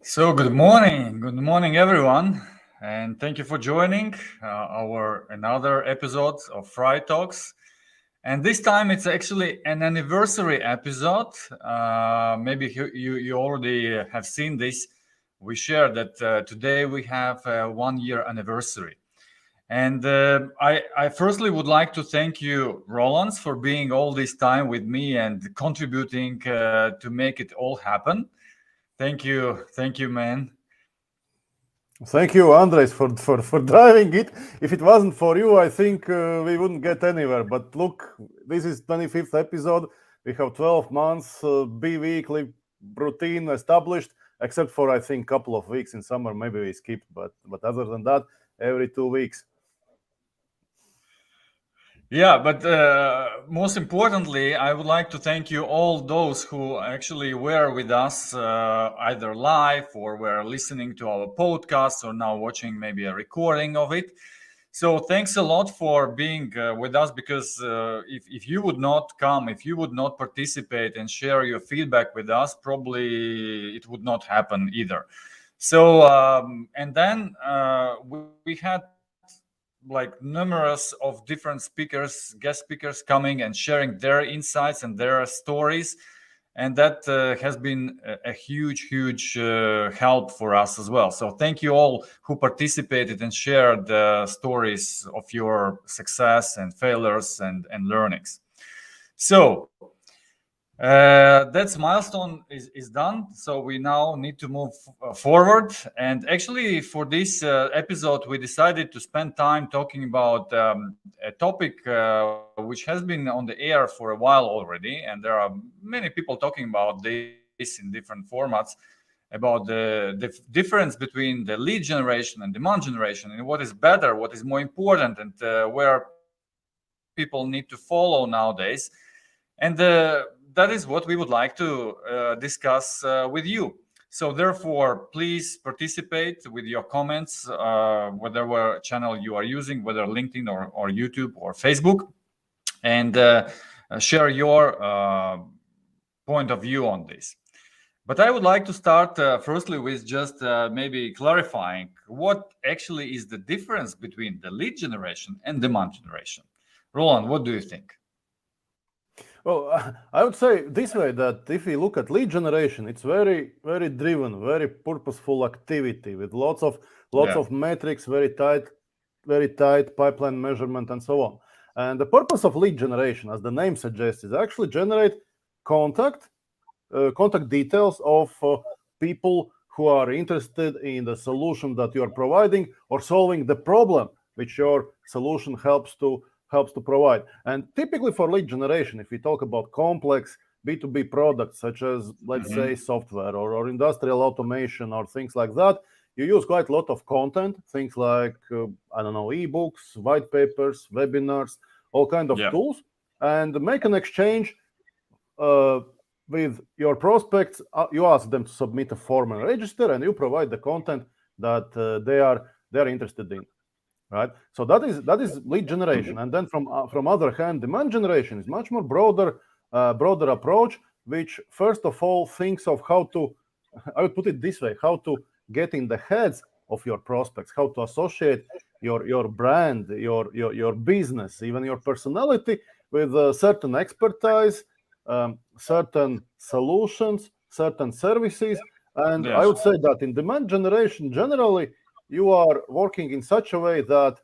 So, good morning, everyone, and thank you for joining our another episode of Fri.talks. And this time it's actually an anniversary episode. Maybe you already have seen this. We shared that today we have a 1 year anniversary. And I firstly would like to thank you, Roland, for being all this time with me and contributing to make it all happen. Thank you, man. Thank you, Andres, for driving it. If it wasn't for you, I think we wouldn't get anywhere. But look, this is 25th episode. We have 12 months bi-weekly routine established, except for, I think, couple of weeks in summer. Maybe we skipped, but other than that, every 2 weeks. Yeah, but most importantly, I would like to thank you all those who actually were with us either live or were listening to our podcast or now watching maybe a recording of it. So thanks a lot for being with us because if you would not come, if you would not participate and share your feedback with us, probably it would not happen either. So and then we had like numerous of different speakers, guest speakers coming and sharing their insights and their stories. And that has been a huge help for us as well. So thank you all who participated and shared the stories of your success and failures and learnings. So that milestone is done. So we now need to move forward. And actually, for this episode, we decided to spend time talking about a topic which has been on the air for a while already. And there are many people talking about this in different formats about the difference between the lead generation and demand generation and what is better, what is more important, and where people need to follow nowadays. And that is what we would like to discuss with you. So therefore, please participate with your comments, whatever channel you are using, whether LinkedIn or YouTube or Facebook, and share your point of view on this. But I would like to start firstly with just maybe clarifying what actually is the difference between the lead generation and demand generation. Roland, what do you think? Well, I would say this way, that if we look at lead generation, it's very driven, very purposeful activity with lots of metrics, very tight pipeline measurement and so on. And the purpose of lead generation, as the name suggests, is actually generate contact details of people who are interested in the solution that you are providing or solving the problem which your solution helps to provide. And typically for lead generation, if we talk about complex B2B products such as, let's say, software or industrial automation or things like that, you use quite a lot of content, things like, ebooks, white papers, webinars, all kind of tools, and make an exchange with your prospects. You ask them to submit a form and register, and you provide the content that they are interested in. Right, so that is lead generation, and then from other hand, demand generation is much more broader approach, which first of all thinks of how to, I would put it this way, how to get in the heads of your prospects, how to associate your brand, your business, even your personality with certain expertise, certain solutions, certain services, and I would say that in demand generation generally, you are working in such a way that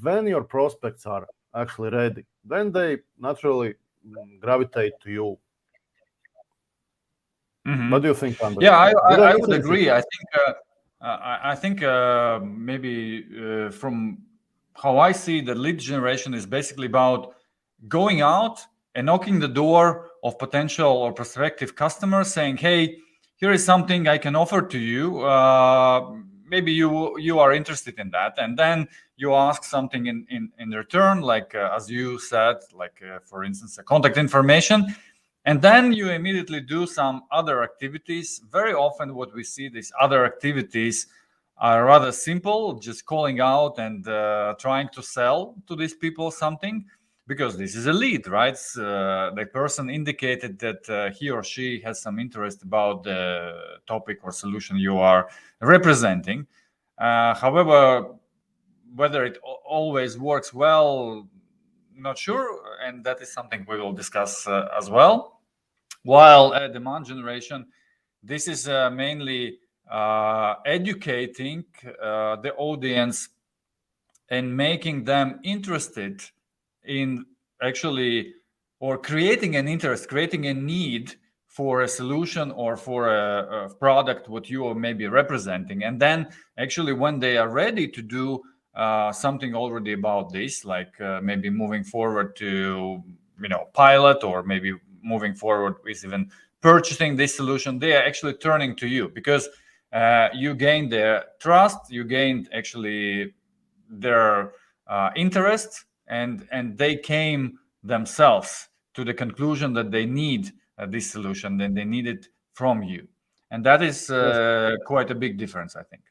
when your prospects are actually ready, then they naturally gravitate to you. What do you think, Andres? Yeah, I would agree. I think maybe from how I see the lead generation is basically about going out and knocking the door of potential or prospective customers, saying, "Hey, here is something I can offer to you. Maybe you are interested in that," and then you ask something in return, like as you said, like for instance, a contact information, and then you immediately do some other activities. Very often, what we see, these other activities are rather simple, just calling out and trying to sell to these people something, because this is a lead, right? The person indicated that he or she has some interest about the topic or solution you are representing. However, whether it always works well, not sure, and that is something we will discuss as well. While demand generation, this is mainly educating the audience and making them interested in actually, or creating an interest, creating a need for a solution or for a product what you are maybe representing. And then actually when they are ready to do something already about this, like maybe moving forward to pilot, or maybe moving forward with even purchasing this solution, they are actually turning to you, because you gain their trust, you gained actually their interest, and they came themselves to the conclusion that they need this solution, then they need it from you, and that is quite a big difference, I think.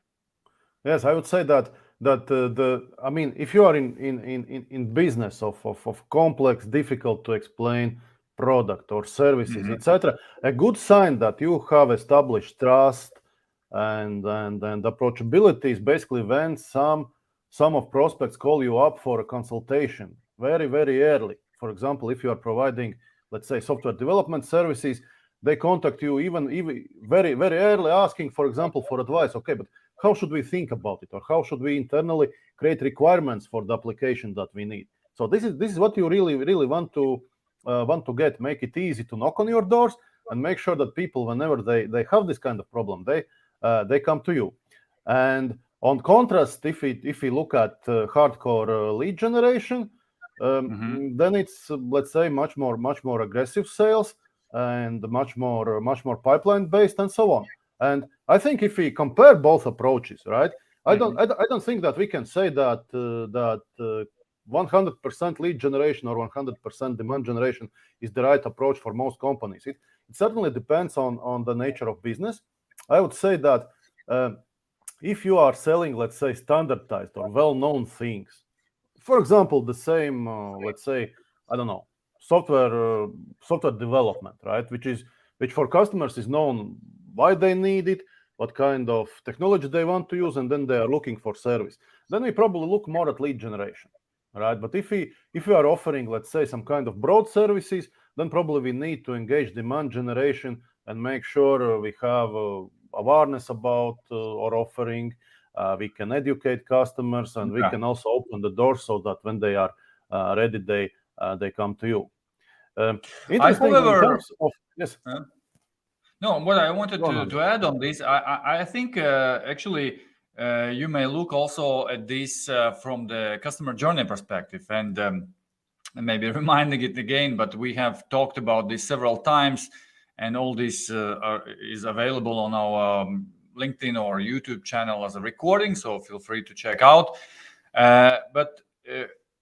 Yes, I would say that if you are in business of complex, difficult to explain product or services, etc., a good sign that you have established trust and approachability is basically when some of prospects call you up for a consultation very, very early. For example, if you are providing, let's say, software development services, they contact you even very, very early, asking, for example, for advice. Okay, but how should we think about it, or how should we internally create requirements for the application that we need? So this is what you really want to get. Make it easy to knock on your doors and make sure that people, whenever they have this kind of problem, they come to you. And on contrast, if we look at hardcore lead generation, then it's let's say much more aggressive sales and much more pipeline based and so on. And I think if we compare both approaches, right, I don't think that we can say that 100% lead generation or 100% demand generation is the right approach for most companies. It certainly depends on the nature of business. I would say that if you are selling, let's say, standardized or well-known things, for example, the same, let's say, I don't know, software development, right, which for customers is known why they need it, what kind of technology they want to use, and then they are looking for service. Then we probably look more at lead generation, right? But if we are offering, let's say, some kind of broad services, then probably we need to engage demand generation and make sure we have awareness about our offering. We can educate customers, and we can also open the door so that when they are ready, they come to you. Interesting in terms of yes. No, what I wanted to add on this, I think actually you may look also at this from the customer journey perspective, and maybe reminding it again, but we have talked about this several times, and all this is available on our LinkedIn or YouTube channel as a recording, so feel free to check out. But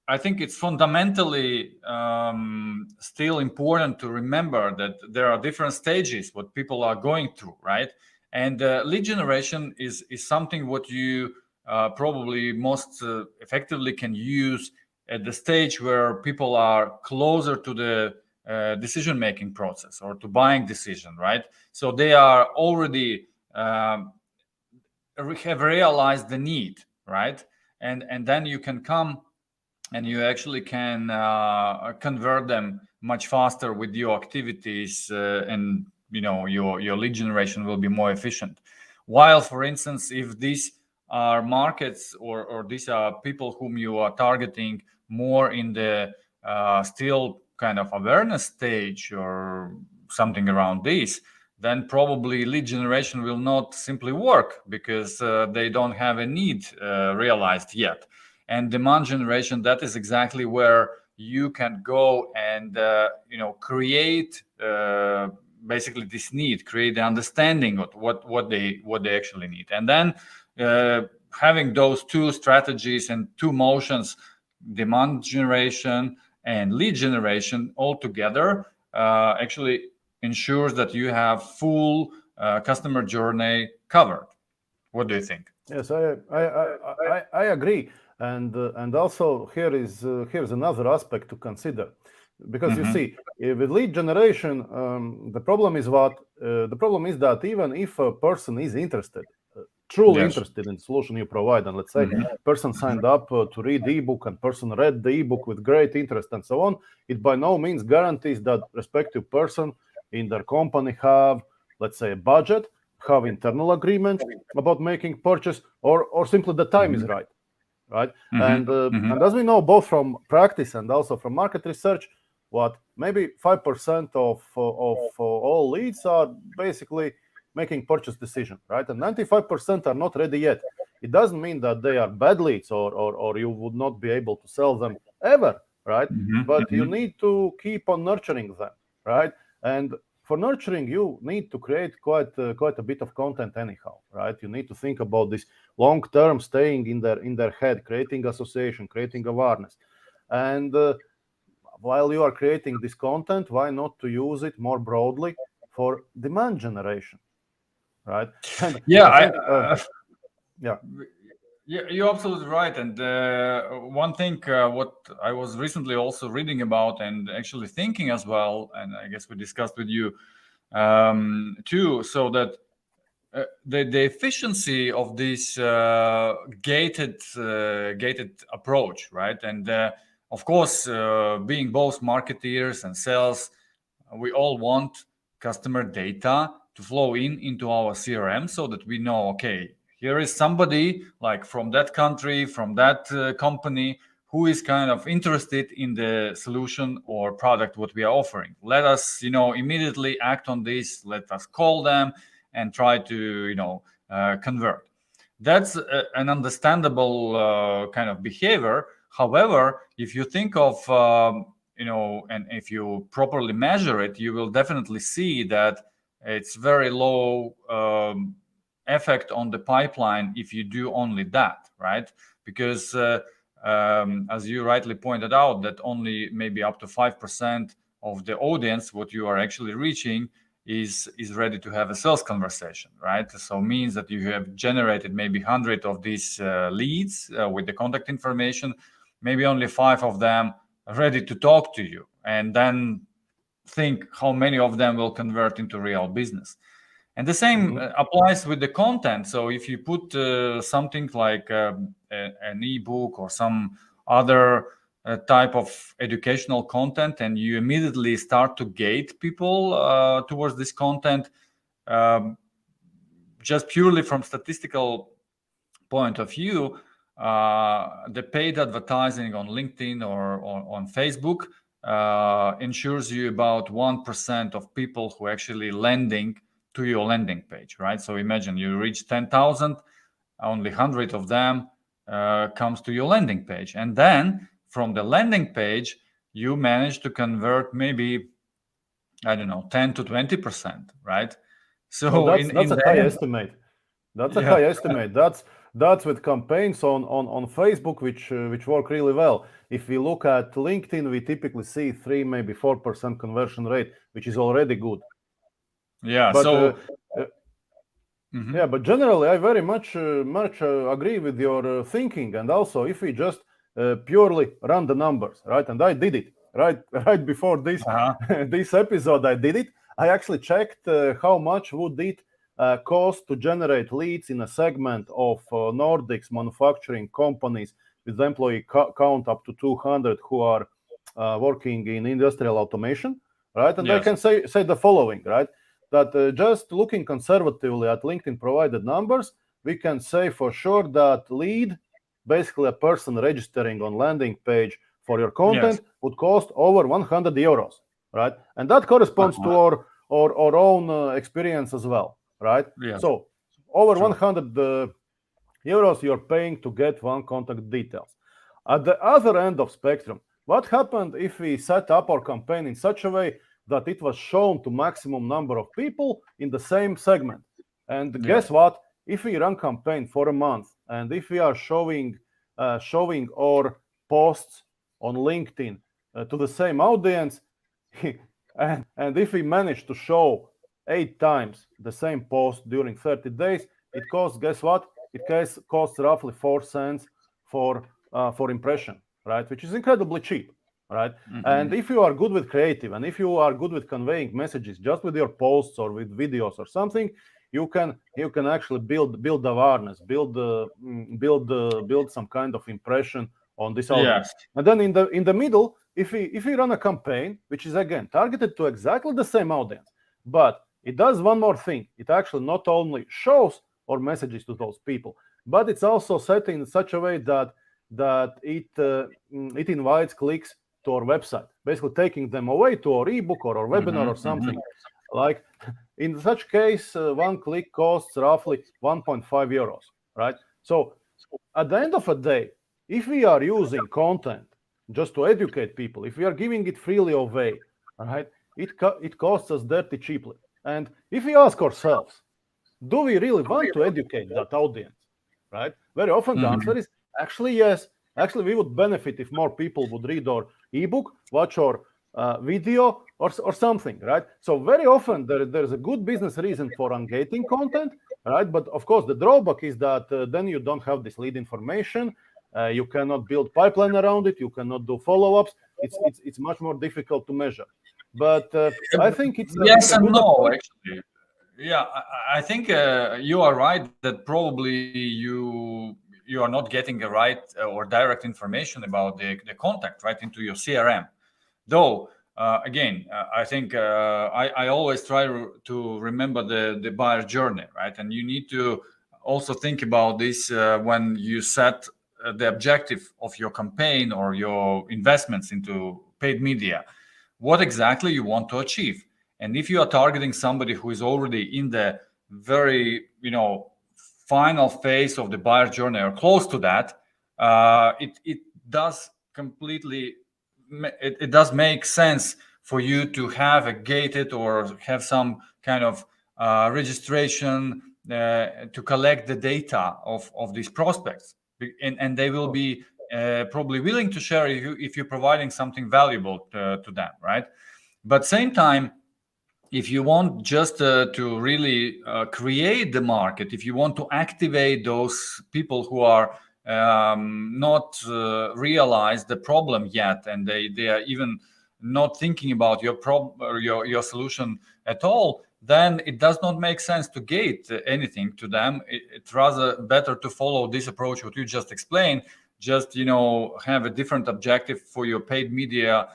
I think it's fundamentally still important to remember that there are different stages what people are going through, right? And lead generation is something what you probably most effectively can use at the stage where people are closer to the decision-making process or to buying decision, right? So they are already have realized the need, right? And then you can come and you actually can convert them much faster with your activities, and your lead generation will be more efficient. While, for instance, if these are markets or these are people whom you are targeting more in the still kind of awareness stage or something around this, then probably lead generation will not simply work because they don't have a need realized yet. And demand generation, that is exactly where you can go and create basically this need, create the understanding of what they actually need, and then having those two strategies and two motions, demand generation and lead generation, all together actually ensures that you have full customer journey covered. What do you think? Yes, I agree. And also here's another aspect to consider, because you see, with lead generation, the problem is that even if a person is interested, truly interested in the solution you provide, and let's say person signed up to read the ebook and person read the ebook with great interest and so on, it by no means guarantees that respective person in their company have, let's say, a budget, have internal agreement about making purchase, or simply the time is right. And as we know, both from practice and also from market research, what maybe 5% of all leads are basically making purchase decision, right? And 95% are not ready yet. It doesn't mean that they are bad leads or you would not be able to sell them ever, right? But you need to keep on nurturing them, right? And for nurturing, you need to create quite a bit of content anyhow, right? You need to think about this long-term staying in their head, creating association, creating awareness. And while you are creating this content, why not to use it more broadly for demand generation, right? And Yeah, yeah. Yeah, you're absolutely right. And one thing, what I was recently also reading about and actually thinking as well, and I guess we discussed with you too, so that the efficiency of this gated approach, right? And of course, being both marketeers and sales, we all want customer data to flow into our CRM so that we know, okay, here is somebody like from that country, from that company who is kind of interested in the solution or product what we are offering. Let us, immediately act on this. Let us call them and try to, convert. That's an understandable kind of behavior. However, if you think of and if you properly measure it, you will definitely see that it's very low effect on the pipeline if you do only that, right? Because as you rightly pointed out, that only maybe up to 5% of the audience, what you are actually reaching, is ready to have a sales conversation, right? So means that you have generated maybe 100 of these leads with the contact information, maybe only 5 of them ready to talk to you, and then think how many of them will convert into real business. And the same applies with the content. So if you put something like an ebook or some other type of educational content, and you immediately start to gate people towards this content, just purely from statistical point of view, the paid advertising on LinkedIn or on Facebook ensures you about 1% of people who actually landing to your landing page, right? So imagine you reach 10,000, only 100 of them comes to your landing page. And then from the landing page, you manage to convert maybe, I don't know, 10 to 20%, right? So that's a high estimate. That's a high estimate. That's with campaigns on Facebook, which work really well. If we look at LinkedIn, we typically see 3, maybe 4% conversion rate, which is already good. Yeah. But, So. Yeah, but generally, I very much agree with your thinking. And also, if we just purely run the numbers, right? And I did it right before this this episode. I did it. I actually checked how much would it cost to generate leads in a segment of Nordics manufacturing companies with employee count up to 200 who are working in industrial automation, right? And I can say the following, right? That just looking conservatively at LinkedIn provided numbers, we can say for sure that lead, basically a person registering on landing page for your content, would cost over 100 euros, right? And that corresponds to our own experience as well, right? So over 100 euros you're paying to get one contact details. At the other end of spectrum, what happened if we set up our campaign in such a way that it was shown to maximum number of people in the same segment? And guess what? If we run campaign for a month, and if we are showing our posts on LinkedIn to the same audience, and if we manage to show 8 times the same post during 30 days, it costs, guess what? It costs roughly 4 cents for for impression, right? Which is incredibly cheap, right? And if you are good with creative, and if you are good with conveying messages just with your posts or with videos or something, you can actually build awareness, build some kind of impression on this audience. Yes. And then in the middle, if we run a campaign which is again targeted to exactly the same audience, but it does one more thing. It actually not only shows our messages to those people, but it's also set in such a way that it invites clicks to our website, basically taking them away to our ebook or our webinar or something. Like in such case, one click costs roughly 1.5 euros, right? So at the end of the day, if we are using content just to educate people, if we are giving it freely away, right, it costs us dirty cheaply. And if we ask ourselves, do we really want to educate that audience, right? Very often the answer is actually yes. Actually, we would benefit if more people would read our ebook, watch our video, or something, right? So very often there's a good business reason for ungating content, right? But of course, the drawback is that then you don't have this lead information. You cannot build pipeline around it. You cannot do follow-ups. It's much more difficult to measure. But I think it's yes a and good no, approach. actually. Yeah, I think you are right that probably you are not getting the right or direct information about the contact right into your CRM. Though again, I think I always try to remember the buyer journey, right? And you need to also think about this when you set the objective of your campaign or your investments into paid media. What exactly you want to achieve? And if you are targeting somebody who is already in the very, final phase of the buyer journey or close to that, it does completely, it does make sense for you to have a gated or have some kind of registration to collect the data of these prospects. And they will be probably willing to share if you're providing something valuable to them, right? But same time, if you want just to really create the market, if you want to activate those people who are not realize the problem yet, and they are even not thinking about your problem or your solution at all, then it does not make sense to gate anything to them. It's rather better to follow this approach what you just explained. Just have a different objective for your paid media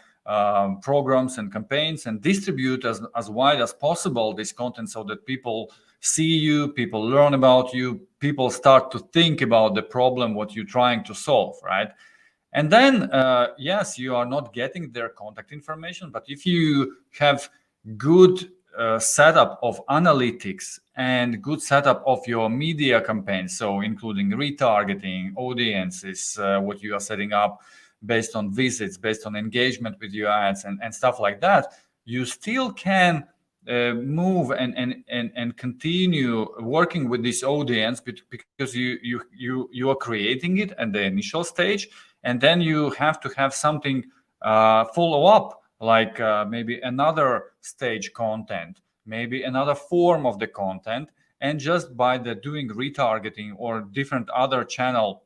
programs and campaigns, and distribute as wide as possible this content so that people see you, people learn about you, people start to think about the problem what you're trying to solve, right? And then yes, you are not getting their contact information, but if you have good setup of analytics and good setup of your media campaigns, so including retargeting audiences, what you are setting up based on visits, based on engagement with your ads and stuff like that, you still can move and continue working with this audience because you are creating it at the initial stage, and then you have to have something follow up, like maybe another stage content, maybe another form of the content, and just by the doing retargeting or different other channel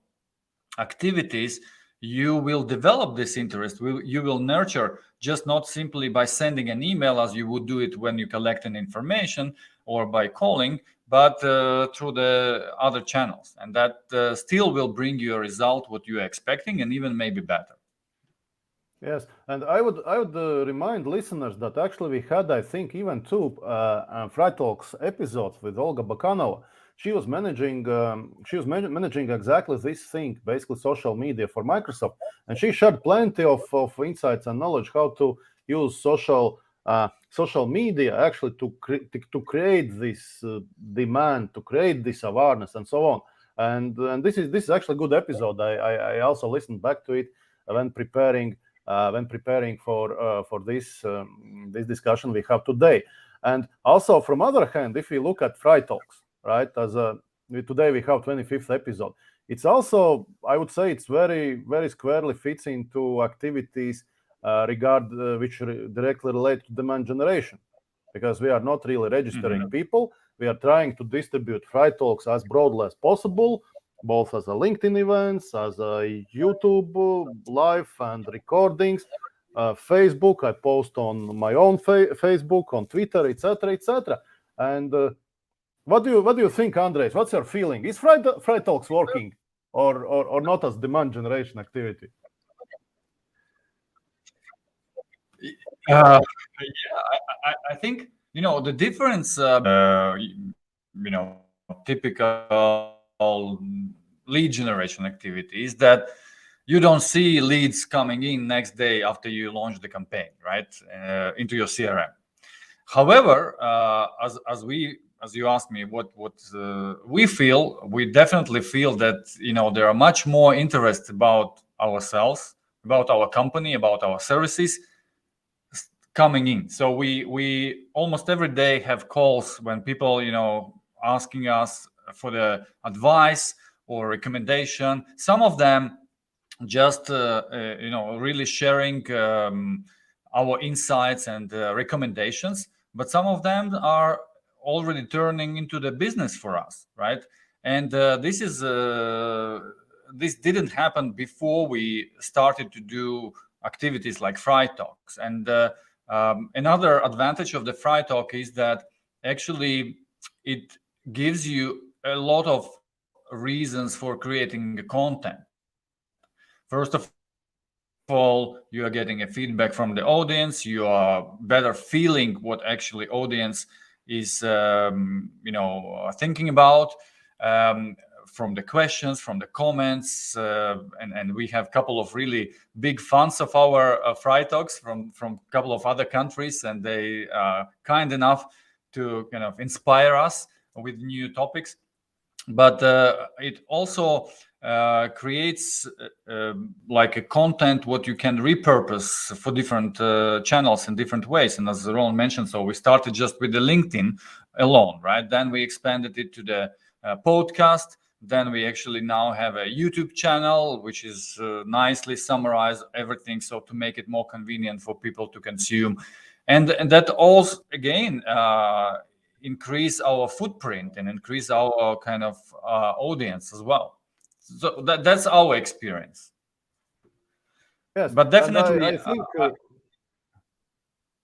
activities, you will develop this interest. You will nurture, just not simply by sending an email as you would do it when you collect an information or by calling, but through the other channels, and that still will bring you a result what you are expecting, and even maybe better. Yes, and I would remind listeners that actually we had, I think, even two fri.talks episodes with Olga Bakanova. She was managing exactly this thing, basically social media for Microsoft, and she shared plenty of insights and knowledge how to use social media actually to create this demand, to create this awareness, and so on. And this is actually a good episode. I also listened back to it when preparing for this discussion we have today. And also, from other hand, if we look at fri.talks, right, today we have 25th episode. It's also, I would say, it's very squarely fits into activities which directly relate to demand generation, because we are not really registering people. We are trying to distribute fri.talks as broadly as possible, both as a LinkedIn events, as a YouTube live and recordings. Facebook, I post on my own Facebook, on Twitter, etc., etc. And what do you think, Andres? What's your feeling? Is fri.talks working or not as demand generation activity? Yeah, I think the difference. Typical lead generation activity is that you don't see leads coming in next day after you launch the campaign, right, into your CRM. However, as you asked me, what we feel, we definitely feel that there are much more interest about ourselves, about our company, about our services coming in. So we almost every day have calls when people asking us for the advice or recommendation. Some of them just really sharing our insights and recommendations, but some of them are already turning into the business for us, right? And this didn't happen before we started to do activities like Fry Talks. And another advantage of the Fry Talk is that actually it gives you a lot of reasons for creating content. First of all, you are getting a feedback from the audience. You are better feeling what actually audience is thinking about, from the questions, from the comments, and we have a couple of really big fans of our Fry Talks from a couple of other countries, and they are kind enough to kind of inspire us with new topics. But it also creates like a content what you can repurpose for different channels in different ways. And as Ron mentioned, so we started just with the LinkedIn alone, right? Then we expanded it to the podcast. Then we actually now have a YouTube channel, which is nicely summarized everything, so to make it more convenient for people to consume. And that also, again, increase our footprint and increase our kind of audience as well. So that's our experience. Yes, But definitely, I think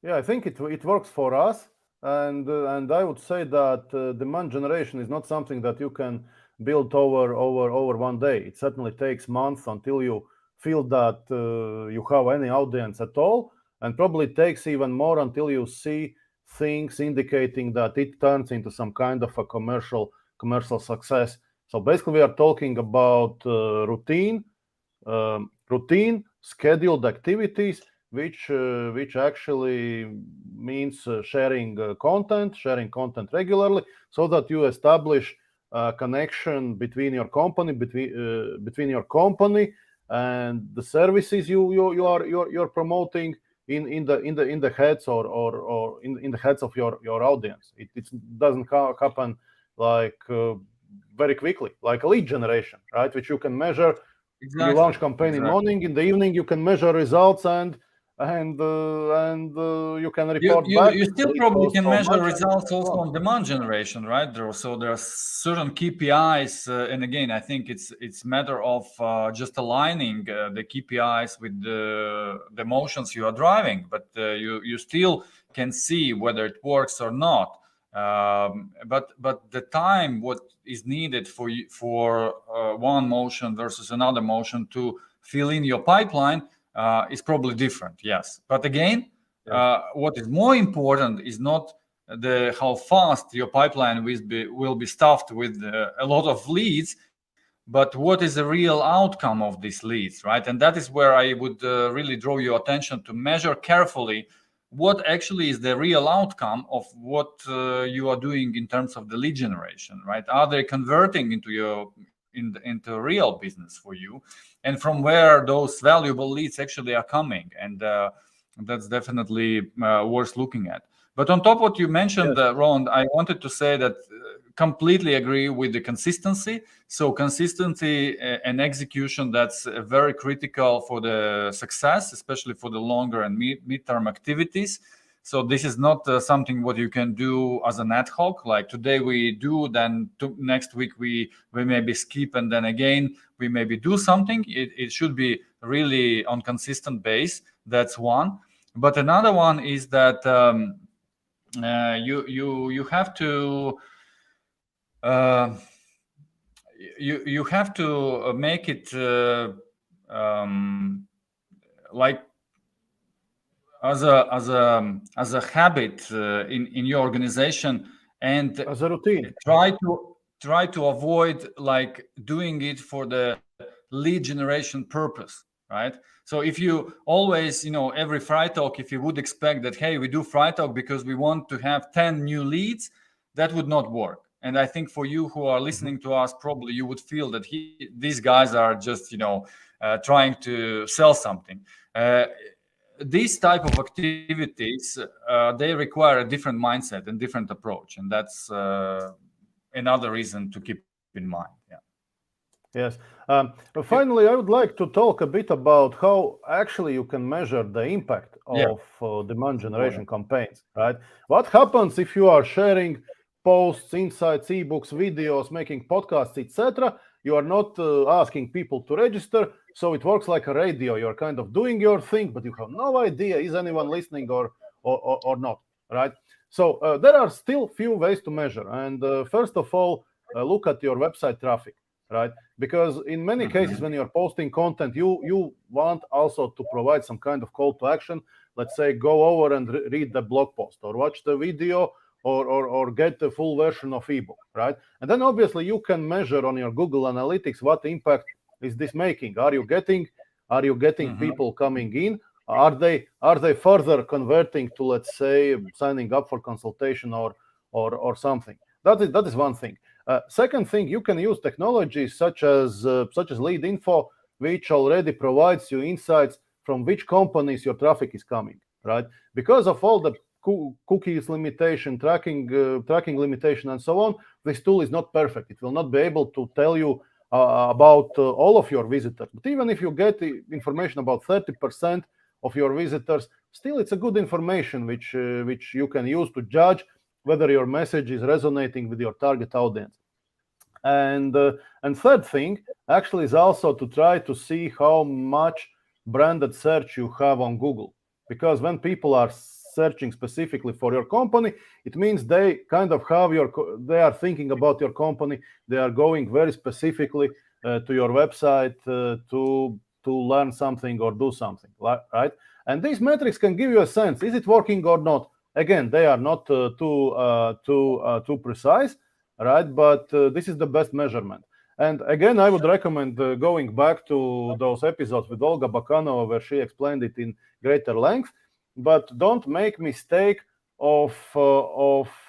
I think it works for us, and I would say that demand generation is not something that you can build over one day. It certainly takes months until you feel that you have any audience at all, and probably takes even more until you see things indicating that it turns into some kind of a commercial success. So basically, we are talking about routine scheduled activities, which actually means sharing content regularly, so that you establish a connection between your company, between your company and the services you're promoting in the heads or in the heads of your audience. It doesn't happen like very quickly, like a lead generation, right? Which you can measure. exactly. You launch campaign in morning, in the evening you can measure results, and you can report back. You still It probably costs can so measure much, results and so also on. on demand generation, right? So there are certain KPIs, and again, I think it's matter of just aligning the KPIs with the motions you are driving, but you still can see whether it works or not. But the time what is needed for one motion versus another motion to fill in your pipeline is probably different. Yes, but again, what is more important is not how fast your pipeline will be stuffed with a lot of leads, but what is the real outcome of these leads, right? And that is where I would really draw your attention to measure carefully what actually is the real outcome of what you are doing in terms of the lead generation, right? Are they converting into real business for you, and from where those valuable leads actually are coming? And that's definitely worth looking at. But on top of what you mentioned, Yes. Ron, I wanted to say that completely agree with the consistency. So consistency and execution, that's very critical for the success, especially for the longer and mid-term activities. So this is not something what you can do as an ad hoc. Like today we do, then next week we maybe skip, and then again we maybe do something. It should be really on consistent base. That's one. But another one is that you have to you have to make it like as a habit in your organization, and As a routine. try to avoid like doing it for the lead generation purpose, right? So if you always, every Fry Talk, if you would expect that, hey, we do Fry Talk because we want to have 10 new leads, that would not work. And I think for you who are listening to us, probably you would feel that these guys are just, trying to sell something. These type of activities, they require a different mindset and different approach. And that's another reason to keep in mind. Yeah. Yes. Finally, I would like to talk a bit about how actually you can measure the impact of demand generation campaigns, right? What happens if you are sharing posts, insights, ebooks, videos, making podcasts, etc.? You are not asking people to register, so it works like a radio. You're kind of doing your thing, but you have no idea is anyone listening or not, right? So there are still few ways to measure. And first of all, look at your website traffic, right? Because in many cases, when you're posting content, you want also to provide some kind of call to action. Let's say go over and read the blog post or watch the video or get the full version of ebook, right? And then obviously you can measure on your Google Analytics what impact is this making. Are you getting people coming in? Are they further converting to, let's say, signing up for consultation or something? That is one thing. Second thing, you can use technologies such as Lead Info, which already provides you insights from which companies your traffic is coming, right? Because of all the cookies limitation, tracking limitation, and so on, this tool is not perfect. It will not be able to tell you about all of your visitors. But even if you get information about 30% of your visitors, still it's a good information which you can use to judge whether your message is resonating with your target audience. And third thing actually is also to try to see how much branded search you have on Google. Because when people are searching specifically for your company, it means they kind of have they are thinking about your company. They are going very specifically to your website to learn something or do something, right? And these metrics can give you a sense, is it working or not? Again, they are not too precise, right? But this is the best measurement. And again, I would recommend going back to those episodes with Olga Bakanova, where she explained it in greater length. But don't make mistake of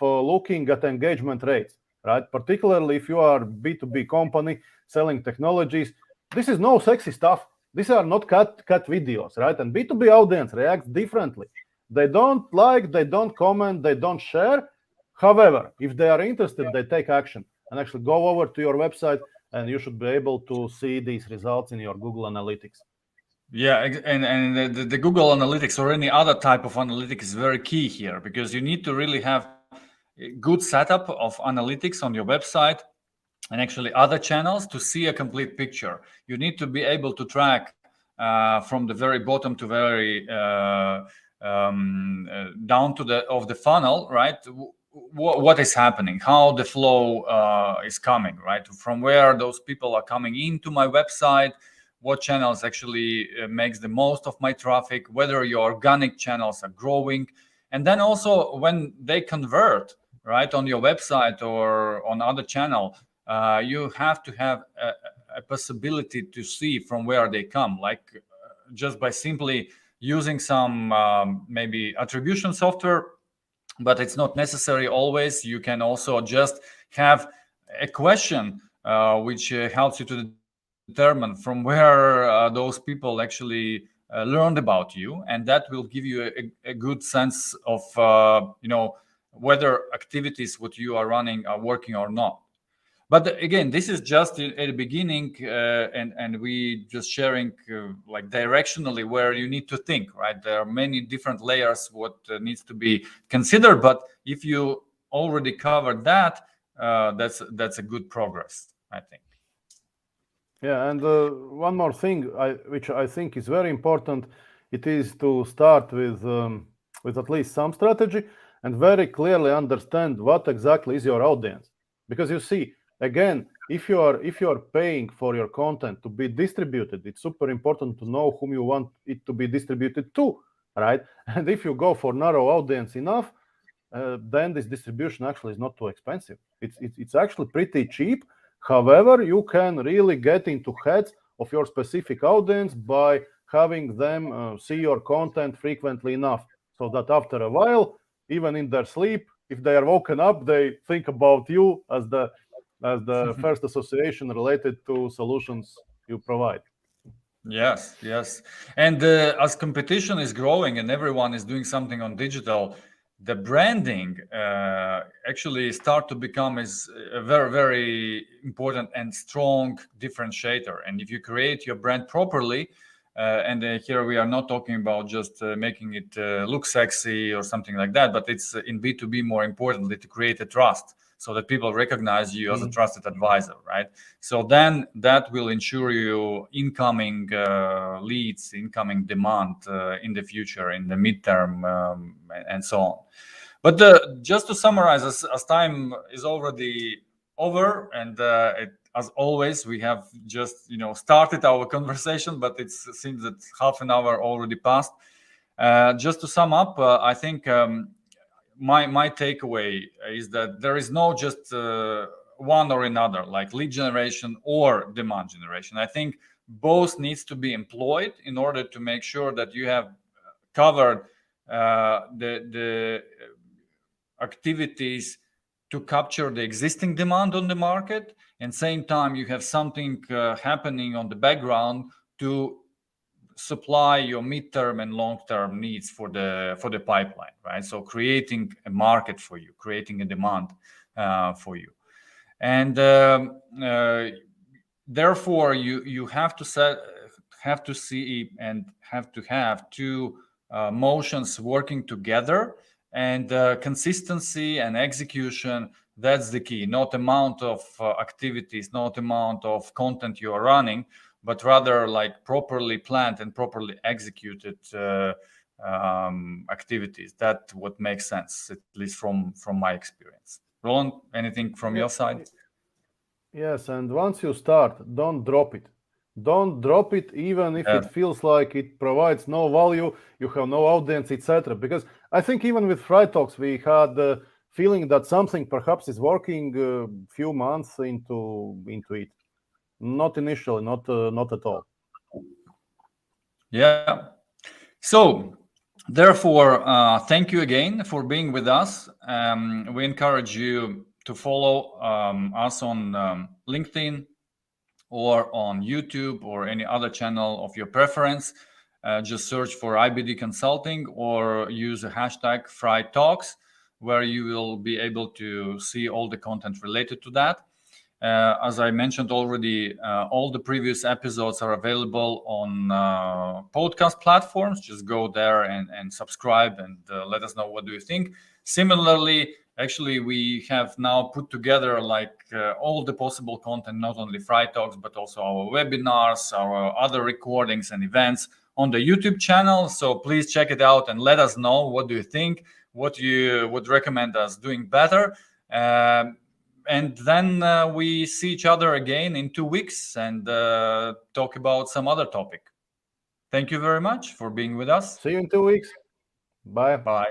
looking at engagement rates, right? Particularly if you are B2B company selling technologies. This is no sexy stuff. These are not cut videos, right? And B2B audience reacts differently. They don't like, they don't comment, they don't share. However, if they are interested, they take action and actually go over to your website, and you should be able to see these results in your Google Analytics. Yeah, and the Google Analytics or any other type of analytics is very key here, because you need to really have a good setup of analytics on your website and actually other channels to see a complete picture. You need to be able to track from the very bottom to very down to the funnel, right? What is happening, how the flow is coming, right? From where those people are coming into my website, what channels actually makes the most of my traffic, whether your organic channels are growing, and then also when they convert, right, on your website or on other channel, you have to have a possibility to see from where they come, like just by simply using some maybe attribution software, but it's not necessary always. You can also just have a question which helps you to determine from where those people actually learned about you, and that will give you a good sense of whether activities what you are running are working or not. But again, this is just at the beginning, and we just sharing like directionally where you need to think, right? There are many different layers what needs to be considered, but if you already covered that, that's a good progress, I think. Yeah, and one more thing, which I think is very important, it is to start with at least some strategy and very clearly understand what exactly is your audience. Because you see, again, if you are paying for your content to be distributed, it's super important to know whom you want it to be distributed to, right? And if you go for narrow audience enough, then this distribution actually is not too expensive. It's actually pretty cheap. However, you can really get into heads of your specific audience by having them see your content frequently enough, so that after a while, even in their sleep, if they are woken up, they think about you as the first association related to solutions you provide. Yes, yes. And as competition is growing and everyone is doing something on digital, the branding actually start to become is a very, very important and strong differentiator. And if you create your brand properly, and here we are not talking about just making it look sexy or something like that, but it's in B2B more importantly to create a trust so that people recognize you as a trusted advisor, right? So then that will ensure you incoming leads, incoming demand in the future, in the midterm, and so on. But just to summarize, as time is already over, and as always, we have just started our conversation, but it seems that half an hour already passed. Just to sum up, I think my takeaway is that there is no just one or another, like lead generation or demand generation. I think both needs to be employed in order to make sure that you have covered the activities to capture the existing demand on the market, and same time you have something happening on the background to supply your midterm and long-term needs for the pipeline, right? So creating a market for you, creating a demand for you, and therefore you have to see and have to have two motions working together, and consistency and execution. That's the key. Not amount of activities, not amount of content you are running, but rather like properly planned and properly executed activities. That what makes sense, at least from my experience. Roland, anything from your side? Yes, and once you start, don't drop it. Don't drop it even if it feels like it provides no value, you have no audience, etc. Because I think even with fri.talks, we had the feeling that something perhaps is working a few months into it. Not initially, not at all. Yeah. So, therefore, thank you again for being with us. We encourage you to follow us on LinkedIn or on YouTube or any other channel of your preference. Just search for ibd-consulting or use a hashtag fri.talks, where you will be able to see all the content related to that. As I mentioned already, all the previous episodes are available on podcast platforms. Just go there and subscribe and let us know what do you think. Similarly, actually, we have now put together like all the possible content, not only fri.talks, but also our webinars, our other recordings and events on the YouTube channel. So please check it out and let us know what do you think, what you would recommend us doing better. And then we see each other again in 2 weeks and talk about some other topic. Thank you very much for being with us. See you in 2 weeks. Bye. Bye.